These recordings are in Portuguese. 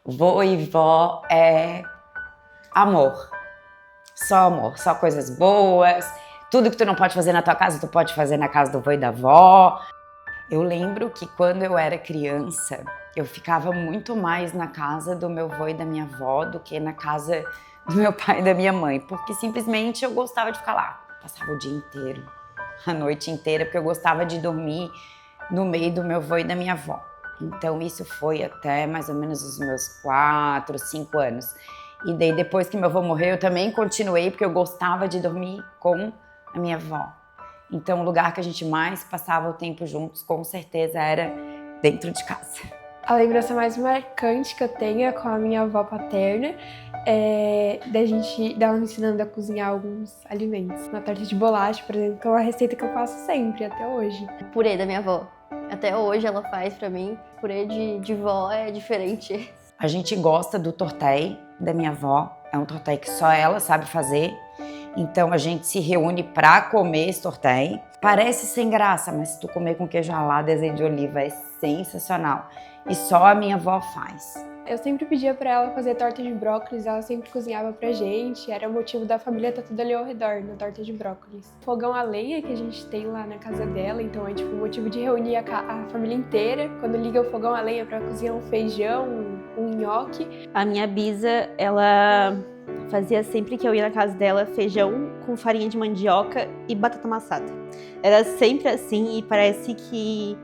Vô e vó é amor, só coisas boas. Tudo que tu não pode fazer na tua casa, tu pode fazer na casa do vô e da vó. Eu lembro que quando eu era criança, eu ficava muito mais na casa do meu vô e da minha avó do que na casa do meu pai e da minha mãe, porque simplesmente eu gostava de ficar lá. Passava o dia inteiro, a noite inteira, porque eu gostava de dormir no meio do meu vô e da minha avó. Então isso foi até mais ou menos os meus 4, 5 anos. E daí depois que meu avô morreu, eu também continuei, porque eu gostava de dormir com a minha avó. Então o lugar que a gente mais passava o tempo juntos, com certeza, era dentro de casa. A lembrança mais marcante que eu tenho é com a minha avó paterna, dela me ensinando a cozinhar alguns alimentos. Na torta de bolacha, por exemplo, que é uma receita que eu faço sempre, até hoje. Purê da minha avó. Até hoje ela faz pra mim. Purê de vó é diferente. A gente gosta do tortéi da minha avó. É um tortéi que só ela sabe fazer. Então a gente se reúne pra comer esse tortéi. Parece sem graça, mas se tu comer com queijo ralado e azeite de oliva é sensacional. E só a minha avó faz. Eu sempre pedia pra ela fazer torta de brócolis, ela sempre cozinhava pra gente. Era o motivo da família estar tudo ali ao redor, na torta de brócolis. Fogão a lenha que a gente tem lá na casa dela, então é tipo o motivo de reunir a família inteira. Quando liga o fogão a lenha pra cozinhar um feijão, um nhoque. A minha bisa, ela fazia sempre que eu ia na casa dela feijão com farinha de mandioca e batata amassada. Era sempre assim e parece que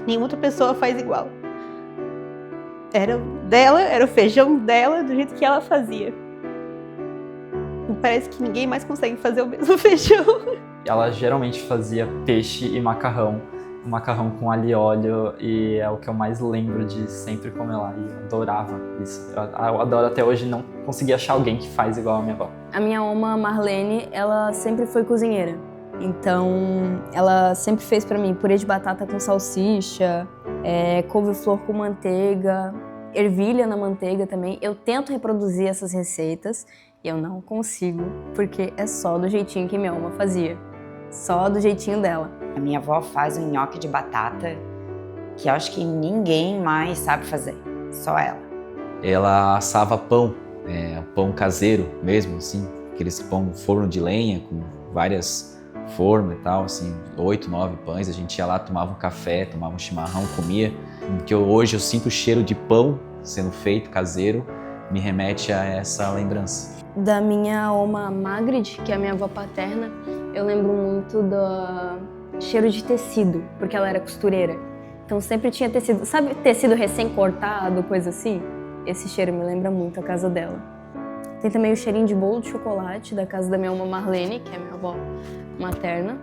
nenhuma outra pessoa faz igual. Era dela, era o feijão dela, do jeito que ela fazia. E parece que ninguém mais consegue fazer o mesmo feijão. Ela geralmente fazia peixe e macarrão. Um macarrão com alho e óleo, e é o que eu mais lembro de sempre comer lá. E eu adorava isso. Eu adoro até hoje, não consegui achar alguém que faz igual a minha avó. A minha oma Marlene, ela sempre foi cozinheira. Então, ela sempre fez pra mim purê de batata com salsicha, couve-flor com manteiga, ervilha na manteiga também. Eu tento reproduzir essas receitas e eu não consigo, porque é só do jeitinho que minha oma fazia. Só do jeitinho dela. A minha avó faz um nhoque de batata que eu acho que ninguém mais sabe fazer, só ela. Ela assava pão, pão caseiro mesmo, assim, aqueles pão forno de lenha com várias formas e tal, assim, 8, 9 pães. A gente ia lá, tomava um café, tomava um chimarrão, comia. Porque hoje eu sinto o cheiro de pão sendo feito caseiro, me remete a essa lembrança. Da minha oma Magrid, que é a minha avó paterna, eu lembro muito do cheiro de tecido, porque ela era costureira. Então sempre tinha tecido, sabe tecido recém-cortado, coisa assim? Esse cheiro me lembra muito a casa dela. Tem também o cheirinho de bolo de chocolate da casa da minha oma Marlene, que é a minha avó materna.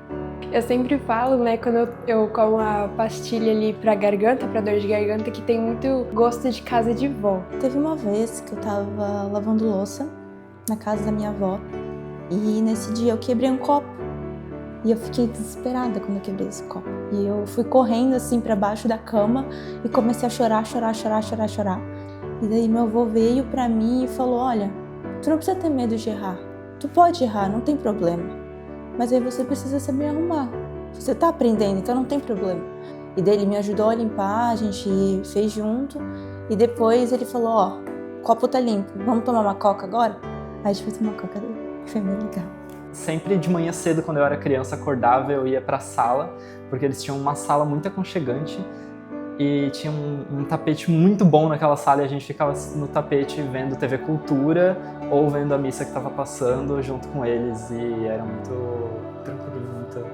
Eu sempre falo, né, quando eu como a pastilha ali pra garganta, pra dor de garganta, que tem muito gosto de casa de vó. Teve uma vez que eu tava lavando louça na casa da minha avó e nesse dia eu quebrei um copo. E eu fiquei desesperada quando eu quebrei esse copo. E eu fui correndo assim pra baixo da cama e comecei a chorar. E daí meu avô veio pra mim e falou, olha, tu não precisa ter medo de errar. Tu pode errar, não tem problema. Mas aí você precisa saber arrumar. Você tá aprendendo, então não tem problema. E daí ele me ajudou a limpar, a gente fez junto. E depois ele falou, ó, o copo tá limpo, vamos tomar uma coca agora? Aí a gente foi tomar coca, foi bem legal. Sempre de manhã cedo, quando eu era criança, acordava, eu ia pra sala, porque eles tinham uma sala muito aconchegante e tinha um tapete muito bom naquela sala, e a gente ficava no tapete vendo TV Cultura ou vendo a missa que estava passando junto com eles, e era muito tranquilinho, muito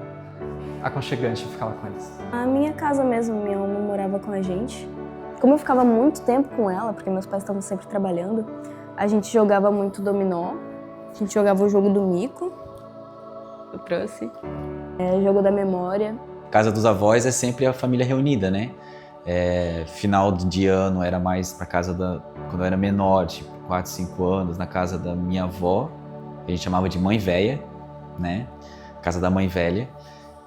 aconchegante ficar lá com eles. A minha casa mesmo, minha oma morava com a gente. Como eu ficava muito tempo com ela, porque meus pais estavam sempre trabalhando, a gente jogava muito dominó, a gente jogava o jogo do mico, eu trouxe, jogo da memória. Casa dos avós é sempre a família reunida, né? Final de ano era mais pra casa quando eu era menor, tipo 4, 5 anos, na casa da minha avó, que a gente chamava de mãe velha, né? Casa da mãe velha.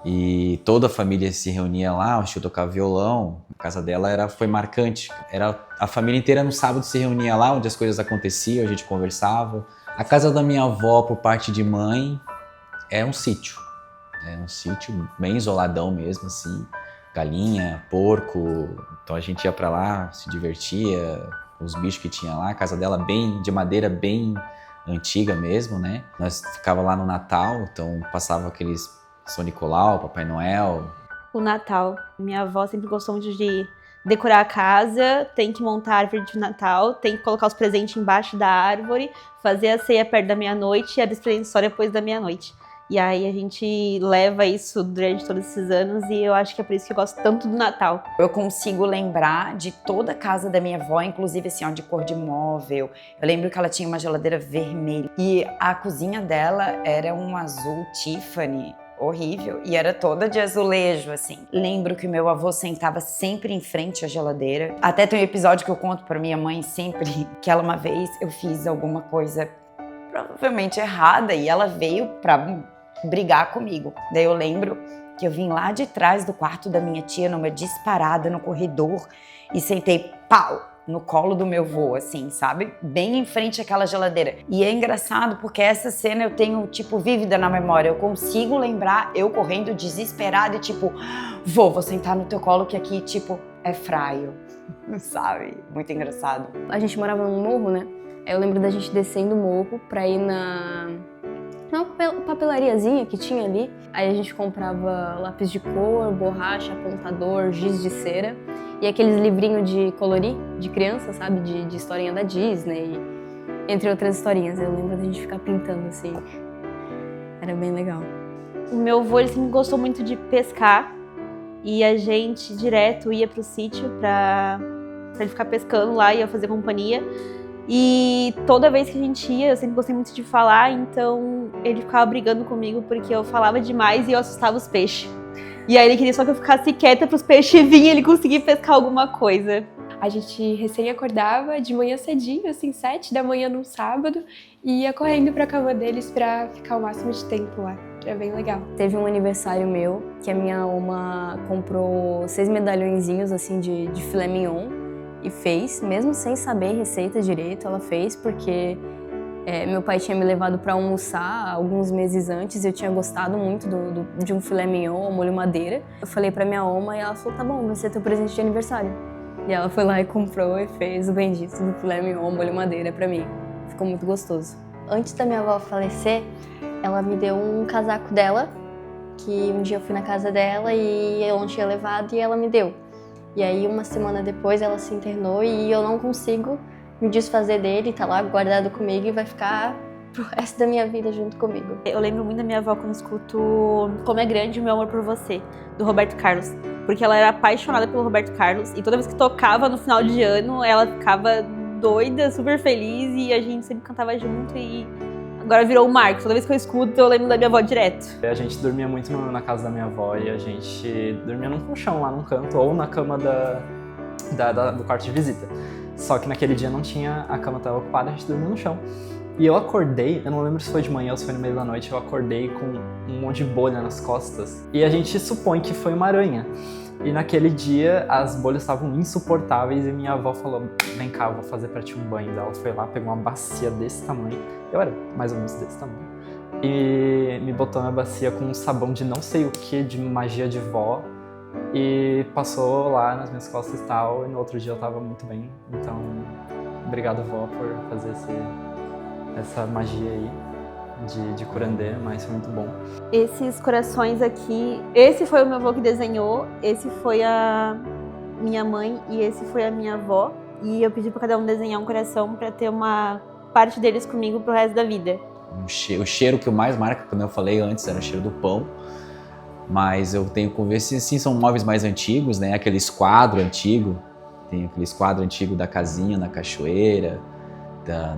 E toda a família se reunia lá, eu tocava violão. A casa dela foi marcante. Era a família inteira no sábado se reunia lá, onde as coisas aconteciam, a gente conversava. A casa da minha avó, por parte de mãe, é um sítio. É um sítio bem isoladão mesmo, assim. galinha, porco. Então a gente ia pra lá, se divertia, os bichos que tinha lá. A casa dela de madeira bem antiga mesmo, né? Nós ficava lá no Natal, então passava aqueles São Nicolau, Papai Noel. O Natal. Minha avó sempre gostou muito de decorar a casa, tem que montar a árvore de Natal, tem que colocar os presentes embaixo da árvore, fazer a ceia perto da meia-noite e abrir os presentes só depois da meia-noite. E aí a gente leva isso durante todos esses anos e eu acho que é por isso que eu gosto tanto do Natal. Eu consigo lembrar de toda a casa da minha avó, inclusive assim, ó, de cor de móvel. Eu lembro que ela tinha uma geladeira vermelha e a cozinha dela era um azul Tiffany, horrível, e era toda de azulejo, assim. Lembro que meu avô sentava sempre em frente à geladeira. Até tem um episódio que eu conto pra minha mãe sempre, que ela uma vez eu fiz alguma coisa provavelmente errada e ela veio pra brigar comigo. Daí eu lembro que eu vim lá de trás do quarto da minha tia, numa disparada no corredor, e sentei, pau, no colo do meu vô, assim, sabe? Bem em frente àquela geladeira. E é engraçado porque essa cena eu tenho, tipo, vívida na memória. Eu consigo lembrar eu correndo desesperada e tipo, vou sentar no teu colo que aqui, tipo, é fraio, sabe? Muito engraçado. A gente morava num morro, né? Eu lembro da gente descendo o morro pra ir uma papelariazinha que tinha ali. Aí a gente comprava lápis de cor, borracha, apontador, giz de cera e aqueles livrinhos de colorir de criança, sabe? De historinha da Disney, entre outras historinhas. Eu lembro da gente ficar pintando assim. Era bem legal. O meu avô, ele sempre gostou muito de pescar e a gente direto ia pro sítio pra ele ficar pescando lá e eu fazer companhia. E toda vez que a gente ia, eu sempre gostei muito de falar, então ele ficava brigando comigo porque eu falava demais e eu assustava os peixes. E aí ele queria só que eu ficasse quieta para os peixes virem e ele conseguir pescar alguma coisa. A gente recém acordava de manhã cedinho, assim, 7 da manhã num sábado, e ia correndo pra cama deles pra ficar o máximo de tempo lá. Era bem legal. Teve um aniversário meu que a minha oma comprou 6 medalhõezinhos assim de filé mignon e fez, mesmo sem saber receita direito, ela fez porque meu pai tinha me levado para almoçar alguns meses antes e eu tinha gostado muito de um filé mignon ao molho madeira. Eu falei para minha oma e ela falou, tá bom, vai ser teu presente de aniversário. E ela foi lá e comprou e fez o bendito do filé mignon ao molho madeira para mim. Ficou muito gostoso. Antes da minha avó falecer, ela me deu um casaco dela, que um dia eu fui na casa dela e eu não tinha levado e ela me deu. E aí, uma semana depois, ela se internou e eu não consigo me desfazer dele, tá lá guardado comigo e vai ficar pro resto da minha vida junto comigo. Eu lembro muito da minha avó quando escuto Como é Grande o Meu Amor por Você, do Roberto Carlos. Porque ela era apaixonada pelo Roberto Carlos e toda vez que tocava no final de ano, ela ficava doida, super feliz e a gente sempre cantava junto e agora virou o marco. Toda vez que eu escuto, eu lembro da minha avó direto. A gente dormia muito na casa da minha avó e a gente dormia num colchão lá num canto ou na cama do quarto de visita. Só que naquele dia não tinha, a cama estava ocupada, a gente dormia no chão. E eu acordei, eu não lembro se foi de manhã ou se foi no meio da noite, eu acordei com um monte de bolha nas costas. E a gente supõe que foi uma aranha. E naquele dia as bolhas estavam insuportáveis e minha avó falou, vem cá, eu vou fazer pra ti um banho. Ela foi lá, pegou uma bacia desse tamanho, eu era mais ou menos desse tamanho, e me botou na bacia com um sabão de não sei o que, de magia de vó, e passou lá nas minhas costas e tal, e no outro dia eu tava muito bem. Então, obrigado vó por fazer essa magia aí de curandeira, mas foi muito bom. Esses corações aqui, esse foi o meu avô que desenhou, esse foi a minha mãe e esse foi a minha avó. E eu pedi pra cada um desenhar um coração pra ter uma parte deles comigo pro resto da vida. O cheiro que eu mais marca, como eu falei antes, era o cheiro do pão. Mas eu tenho com ver se sim, são móveis mais antigos, né? Aquele esquadro antigo, tem aquele esquadro antigo da casinha na cachoeira,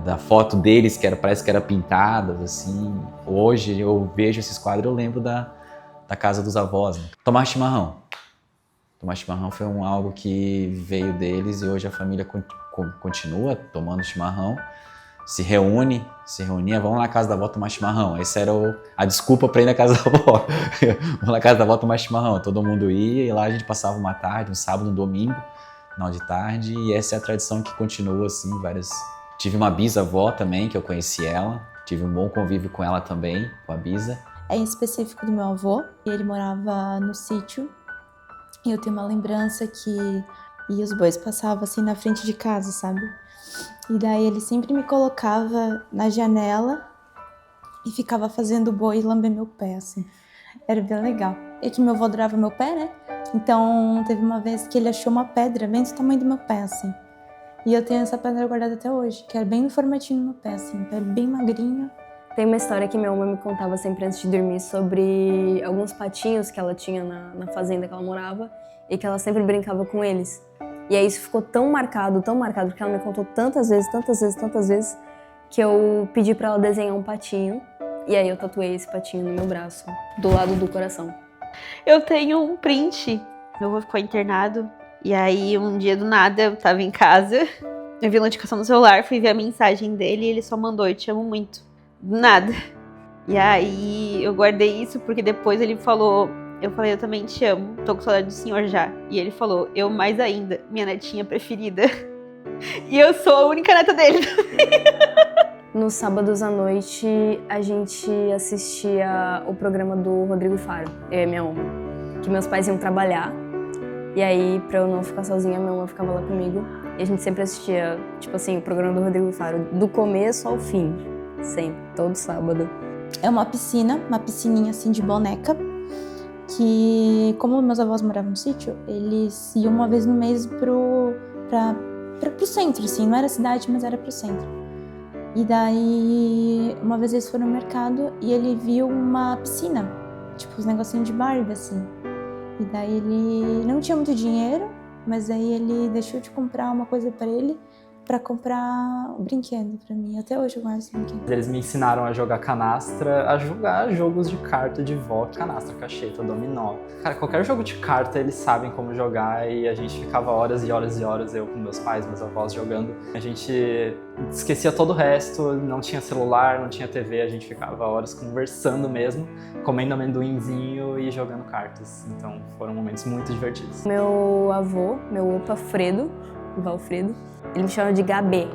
da foto deles, parece que era pintadas, assim. Hoje eu vejo esse quadro, eu lembro da casa dos avós, né? Tomar chimarrão. Tomar chimarrão foi algo que veio deles e hoje a família continua tomando chimarrão. Se reunia, vamos na casa da avó tomar chimarrão. Essa era a desculpa para ir na casa da avó. Vamos na casa da avó tomar chimarrão. Todo mundo ia e lá a gente passava uma tarde, um sábado, um domingo, final de tarde. E essa é a tradição que continua, assim, várias... Tive uma bisavó também, que eu conheci ela. Tive um bom convívio com ela também, com a bisa. É em específico do meu avô, e ele morava no sítio. E eu tenho uma lembrança que e os bois passavam assim na frente de casa, sabe? E daí ele sempre me colocava na janela e ficava fazendo o boi lamber meu pé, assim. Era bem legal. E que meu avô adorava meu pé, né? Então teve uma vez que ele achou uma pedra bem do tamanho do meu pé, assim. E eu tenho essa pedra guardada até hoje, que era bem no formatinho do meu pé, assim, pé bem magrinho. Tem uma história que minha mãe me contava sempre antes de dormir sobre alguns patinhos que ela tinha na fazenda que ela morava e que ela sempre brincava com eles. E aí isso ficou tão marcado, porque ela me contou tantas vezes, que eu pedi pra ela desenhar um patinho. E aí eu tatuei esse patinho no meu braço, do lado do coração. Eu tenho um print. Meu avô ficou internado. E aí, um dia do nada, eu tava em casa. Eu vi a notificação no celular, fui ver a mensagem dele e ele só mandou: "Eu te amo muito". Do nada. E aí, eu guardei isso porque depois ele falou... Eu falei: "Eu também te amo, tô com saudade do senhor já". E ele falou: "Eu mais ainda, minha netinha preferida". E eu sou a única neta dele. Nos sábados à noite, a gente assistia o programa do Rodrigo Faro, eu e minha oma. Que meus pais iam trabalhar, e aí, pra eu não ficar sozinha, minha oma ficava lá comigo. E a gente sempre assistia, tipo assim, o programa do Rodrigo Faro, do começo ao fim. Sempre, todo sábado. É uma piscininha assim de boneca, que como meus avós moravam no sítio, eles iam uma vez no mês pro centro, assim, não era cidade, mas era pro centro. E daí, uma vez eles foram no mercado e ele viu uma piscina, tipo uns negocinhos de Barbie, assim. E daí ele não tinha muito dinheiro, mas aí ele deixou de comprar uma coisa pra ele, pra comprar um brinquedo pra mim. Até hoje eu guardo esse brinquedo. Eles me ensinaram a jogar canastra, a jogar jogos de carta de vó, canastra, cacheta, dominó. Cara, qualquer jogo de carta eles sabem como jogar e a gente ficava horas e horas e horas, eu com meus pais, meus avós jogando. A gente esquecia todo o resto, não tinha celular, não tinha TV, a gente ficava horas conversando mesmo, comendo amendoinzinho e jogando cartas. Então foram momentos muito divertidos. Meu avô, meu opa Fredo, Valfredo, ele me chama de Gabê.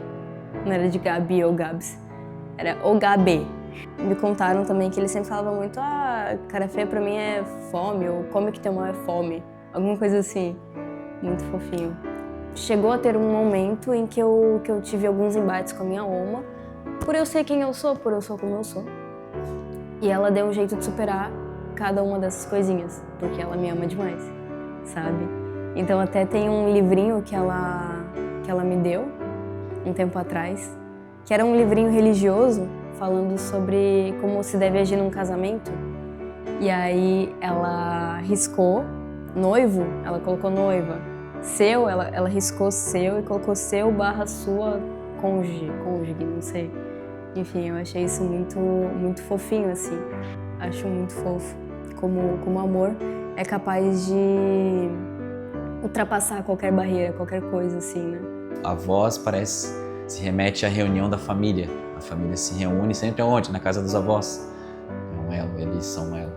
Não era de Gabi ou Gabs, era o Gabê. Me contaram também que ele sempre falava muito: cara feia pra mim é fome, ou come que teu mal é fome. Alguma coisa assim, muito fofinho. Chegou a ter um momento em que eu tive alguns embates com a minha oma, por eu ser quem eu sou, por eu sou como eu sou. E ela deu um jeito de superar cada uma dessas coisinhas, porque ela me ama demais, sabe? Então até tem um livrinho que ela me deu um tempo atrás, que era um livrinho religioso falando sobre como se deve agir num casamento. E aí ela riscou noivo, ela colocou noiva. Seu, ela riscou seu e colocou seu / sua cônjuge, não sei. Enfim, eu achei isso muito fofinho, assim. Acho muito fofo. Como o amor é capaz de ultrapassar qualquer barreira, qualquer coisa, assim, né? A voz se remete à reunião da família. A família se reúne sempre aonde? Na casa dos avós. É um elo, eles são um elo.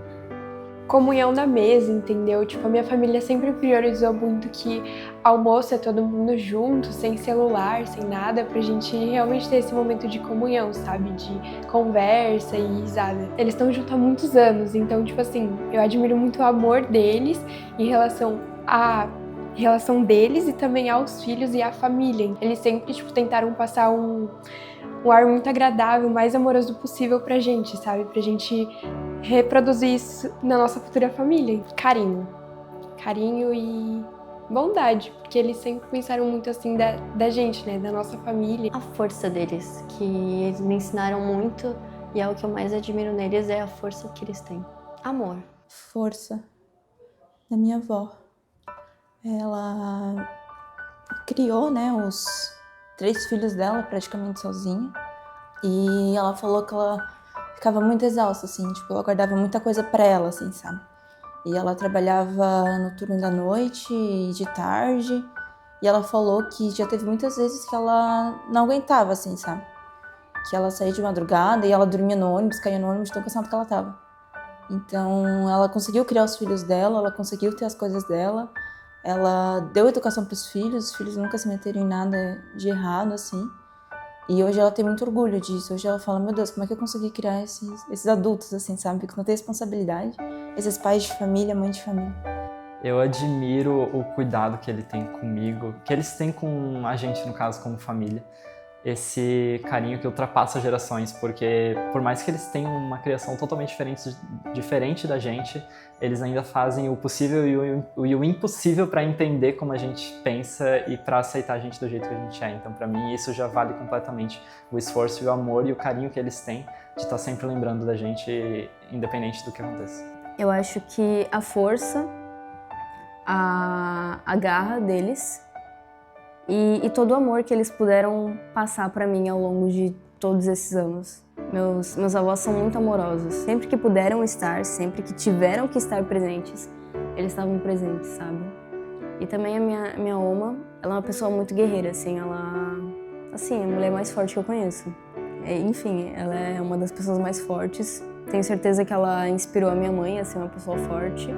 Comunhão na mesa, entendeu? Tipo, a minha família sempre priorizou muito que almoço é todo mundo junto, sem celular, sem nada, pra gente realmente ter esse momento de comunhão, sabe? De conversa e risada. Eles estão juntos há muitos anos, então, tipo assim, eu admiro muito o amor deles em relação à relação deles e também aos filhos e à família. Eles sempre, tipo, tentaram passar um ar muito agradável, o mais amoroso possível pra gente, sabe? Pra gente reproduzir isso na nossa futura família. Carinho e bondade, porque eles sempre pensaram muito assim da gente, né? Da nossa família. A força deles, que eles me ensinaram muito, e é o que eu mais admiro neles, é a força que eles têm. Amor. Força da minha avó. Ela criou, né, os 3 filhos dela praticamente sozinha. E ela falou que ela ficava muito exausta, assim, tipo, ela guardava muita coisa pra ela, assim, sabe? E ela trabalhava no turno da noite e de tarde. E ela falou que já teve muitas vezes que ela não aguentava, assim, sabe? Que ela saía de madrugada e ela dormia no ônibus, caía no ônibus, tão cansada que ela tava. Então, ela conseguiu criar os filhos dela, ela conseguiu ter as coisas dela. Ela deu educação para os filhos nunca se meteram em nada de errado, assim. E hoje ela tem muito orgulho disso. Hoje ela fala: meu Deus, como é que eu consegui criar esses adultos, assim, sabe? Que não tem responsabilidade. Esses pais de família, mãe de família. Eu admiro o cuidado que ele tem comigo, que eles têm com a gente, no caso, como família. Esse carinho que ultrapassa gerações, porque por mais que eles tenham uma criação totalmente diferente da gente, eles ainda fazem o possível e o impossível para entender como a gente pensa e para aceitar a gente do jeito que a gente é. Então, para mim, isso já vale completamente o esforço e o amor e o carinho que eles têm de estar sempre lembrando da gente, independente do que aconteça. Eu acho que a força, a garra deles e todo o amor que eles puderam passar para mim ao longo de todos esses anos. Meus avós são muito amorosos. Sempre que puderam estar, sempre que tiveram que estar presentes, eles estavam presentes, sabe? E também a minha oma, ela é uma pessoa muito guerreira, assim, ela... Assim, é a mulher mais forte que eu conheço. Enfim, ela é uma das pessoas mais fortes. Tenho certeza que ela inspirou a minha mãe a ser uma pessoa forte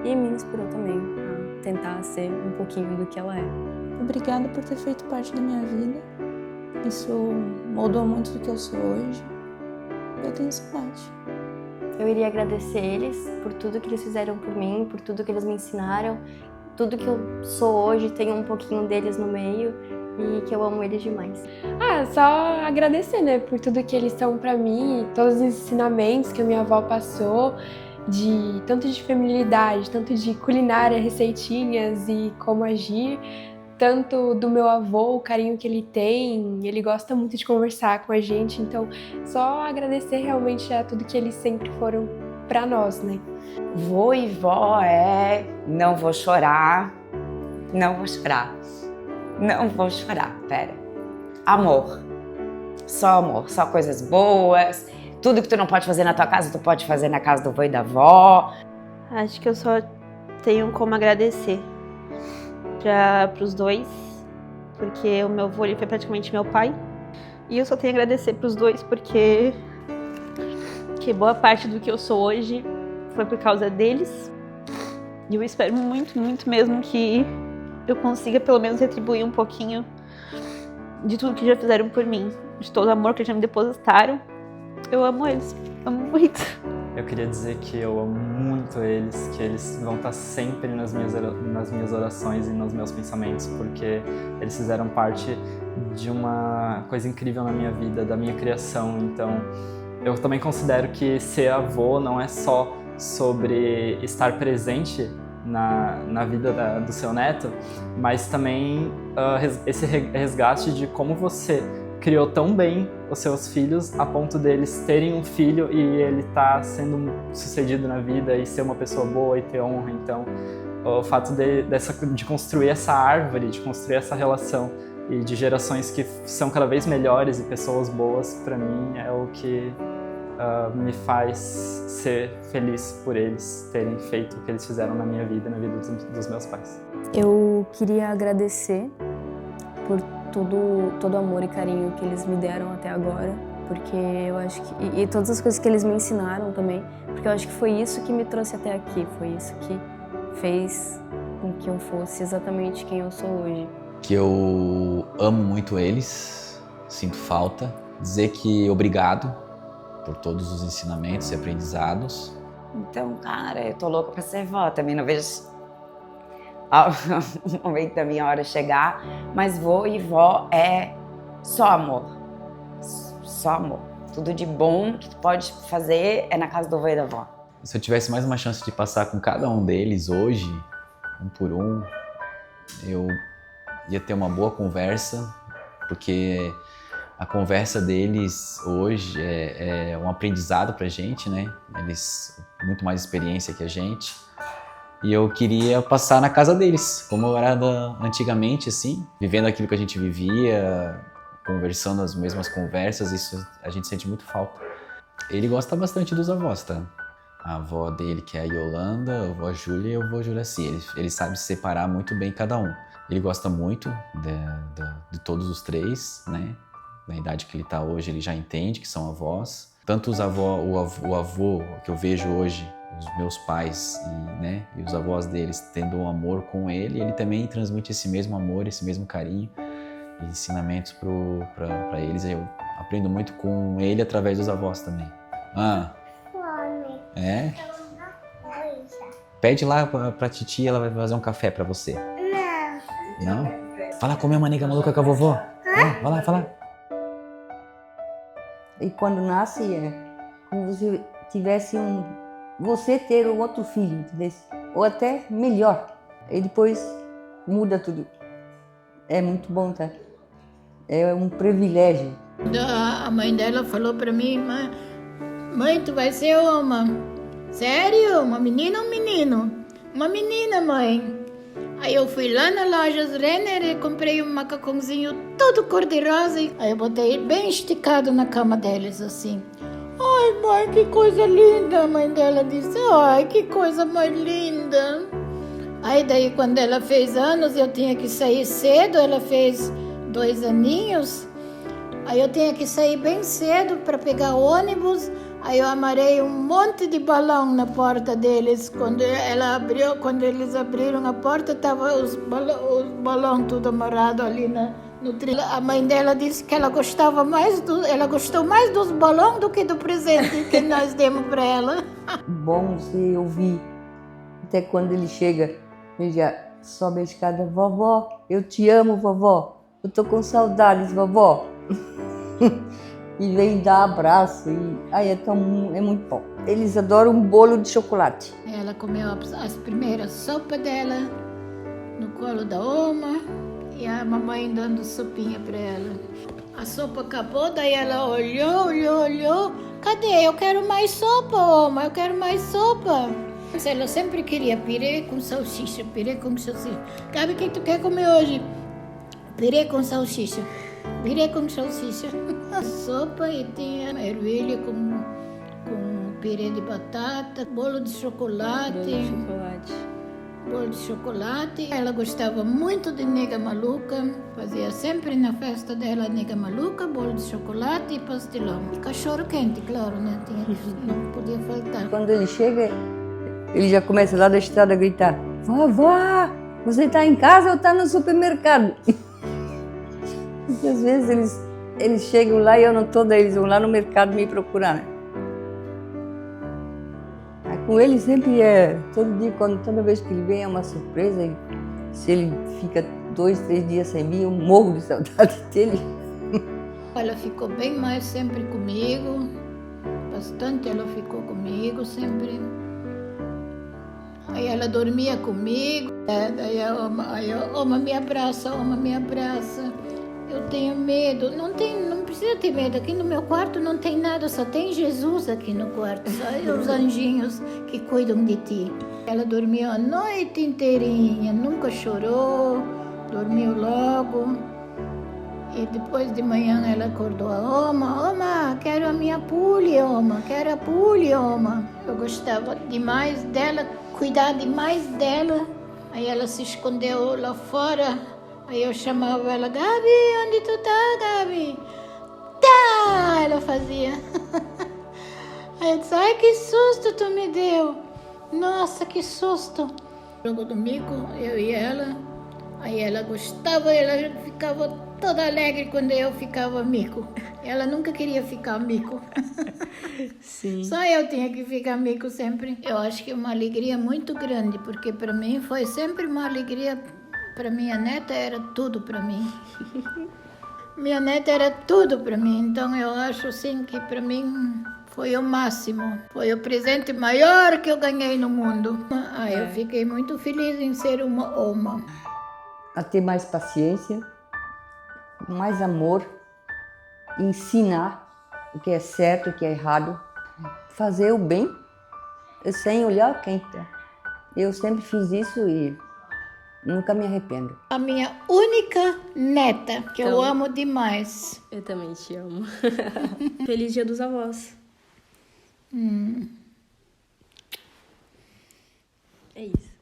e me inspirou também a tentar ser um pouquinho do que ela é. Obrigada por ter feito parte da minha vida. Isso moldou muito do que eu sou hoje. Eu tenho saudade. Eu iria agradecer eles por tudo que eles fizeram por mim, por tudo que eles me ensinaram. Tudo que eu sou hoje tem um pouquinho deles no meio e que eu amo eles demais. Só agradecer, né, por tudo que eles são pra mim, todos os ensinamentos que a minha avó passou, tanto de feminilidade, tanto de culinária, receitinhas e como agir, tanto do meu avô, o carinho que ele tem, ele gosta muito de conversar com a gente, então só agradecer realmente a tudo que eles sempre foram pra nós, né. Vô e vó não vou chorar, não vou chorar, não vou chorar, pera. Amor, só coisas boas, tudo que tu não pode fazer na tua casa, tu pode fazer na casa do vô e da vó. Acho que eu só tenho como agradecer para os dois, porque o meu avô ele foi praticamente meu pai. E eu só tenho a agradecer para os dois, porque boa parte do que eu sou hoje foi por causa deles. E eu espero muito, muito mesmo que eu consiga pelo menos retribuir um pouquinho de tudo que já fizeram por mim, de todo o amor que já me depositaram. Eu amo eles, amo muito. Eu queria dizer que eu amo muito eles, que eles vão estar sempre nas minhas orações e nos meus pensamentos, porque eles fizeram parte de uma coisa incrível na minha vida, da minha criação. Então, eu também considero que ser avô não é só sobre estar presente na vida do seu neto, mas também esse resgate de como você criou tão bem os seus filhos a ponto deles terem um filho e ele tá sendo sucedido na vida e ser uma pessoa boa e ter honra. Então, o fato de construir essa árvore, de construir essa relação e de gerações que são cada vez melhores e pessoas boas, para mim é o que me faz ser feliz por eles terem feito o que eles fizeram na minha vida e na vida dos meus pais. Eu queria agradecer por todo o amor e carinho que eles me deram até agora, porque eu acho que... E todas as coisas que eles me ensinaram também, porque eu acho que foi isso que me trouxe até aqui, foi isso que fez com que eu fosse exatamente quem eu sou hoje. Que eu amo muito eles, sinto falta. Dizer que obrigado por todos os ensinamentos e aprendizados. Então, cara, eu tô louca pra ser vó, também não vejo o momento da minha hora chegar, mas vô e vó é só amor, só amor. Tudo de bom que tu pode fazer é na casa do vô e da vó. Se eu tivesse mais uma chance de passar com cada um deles hoje, um por um, eu ia ter uma boa conversa, porque a conversa deles hoje é um aprendizado pra gente, né? Eles muito mais experiência que a gente. E eu queria passar na casa deles, como eu era antigamente, assim, vivendo aquilo que a gente vivia, conversando as mesmas conversas, isso a gente sente muito falta. Ele gosta bastante dos avós, tá? A avó dele, que é a Yolanda, a avó Júlia e a avó Juraci. Ele sabe separar muito bem cada um. Ele gosta muito de todos os três, né? Na idade que ele está hoje, ele já entende que são avós. Tanto o avô que eu vejo hoje, os meus pais e os avós deles tendo um amor com ele também transmite esse mesmo amor, esse mesmo carinho e ensinamentos para eles. Eu aprendo muito com ele através dos avós também. Fome. É? Pede lá pra titia, ela vai fazer um café pra você. Não? Fala comer uma nega maluca com a vovó. Vai lá, fala. E quando nasce, é como se tivesse você ter um outro filho, entendeu? Ou até melhor. E depois muda tudo. É muito bom, tá? É um privilégio. A mãe dela falou pra mim, mãe, tu vai ser uma. Sério? Uma menina ou um menino? Uma menina, mãe. Aí eu fui lá na loja Renner e comprei um macacãozinho todo cor-de-rosa. Aí eu botei bem esticado na cama deles, assim. Ai, mãe, que coisa linda! A mãe dela disse, ai, que coisa mais linda! Aí daí, quando ela fez anos, eu tinha que sair cedo. Ela fez 2 aninhos. Aí eu tinha que sair bem cedo para pegar ônibus. Aí eu amarrei um monte de balão na porta deles. Quando eles abriram a porta, tava os balões tudo amarrado ali no trilho. A mãe dela disse que ela gostou mais dos balões do que do presente que nós demos para ela. Bom você ouvir. Até quando ele chega, ele já sobe a escada. Vovó, eu te amo, vovó. Eu tô com saudades, vovó. E vem dar abraço. É muito bom. Eles adoram um bolo de chocolate. Ela comeu as primeiras sopas dela no colo da Oma e a mamãe dando sopinha para ela. A sopa acabou, daí ela olhou. Cadê? Eu quero mais sopa, Oma, eu quero mais sopa. Ela sempre queria pirê com salsicha. Gabi, o que tu quer comer hoje? Pirê com salsicha. Sopa e tinha ervilha com pirê de batata, bolo de chocolate. Bolo de chocolate. Ela gostava muito de nega maluca. Fazia sempre na festa dela nega maluca, bolo de chocolate e pastelão. E cachorro quente, claro, né? Não podia faltar. Quando ele chega, ele já começa lá da estrada a gritar: vovó, você tá em casa ou tá no supermercado? Muitas vezes eles chegam lá e eu não tô, daí eles vão lá no mercado me procurar, né? Aí com ele sempre todo dia, toda vez que ele vem é uma surpresa. E se ele fica 2, 3 dias sem mim, eu morro de saudade dele. Ela ficou bem mais sempre comigo, bastante ela ficou comigo sempre. Aí ela dormia comigo, daí a Oma me abraça, Eu tenho medo. Não precisa ter medo. Aqui no meu quarto não tem nada, só tem Jesus aqui no quarto. Só os anjinhos que cuidam de ti. Ela dormiu a noite inteirinha, nunca chorou, dormiu logo. E depois de manhã ela acordou a Oma, quero a minha pule, Oma, quero a pule, Oma. Eu gostava demais dela, cuidar demais dela. Aí ela se escondeu lá fora. Aí eu chamava ela, Gabi, onde tu tá, Gabi? Tá, ela fazia. Aí eu disse, ai, que susto tu me deu. Nossa, que susto. Jogo do mico, eu e ela. Aí ela gostava, ela ficava toda alegre quando eu ficava mico. Ela nunca queria ficar mico. Sim. Só eu tinha que ficar mico sempre. Eu acho que é uma alegria muito grande, porque para mim foi sempre uma alegria. Para minha neta era tudo para mim. Minha neta era tudo para mim. Então eu acho assim que para mim foi o máximo. Foi o presente maior que eu ganhei no mundo. Eu fiquei muito feliz em ser uma Oma. A ter mais paciência, mais amor, ensinar o que é certo, o que é errado, fazer o bem sem olhar quem está. Eu sempre fiz isso e nunca me arrependo. A minha única neta, que eu amo demais. Eu também te amo. Feliz Dia dos Avós. É isso.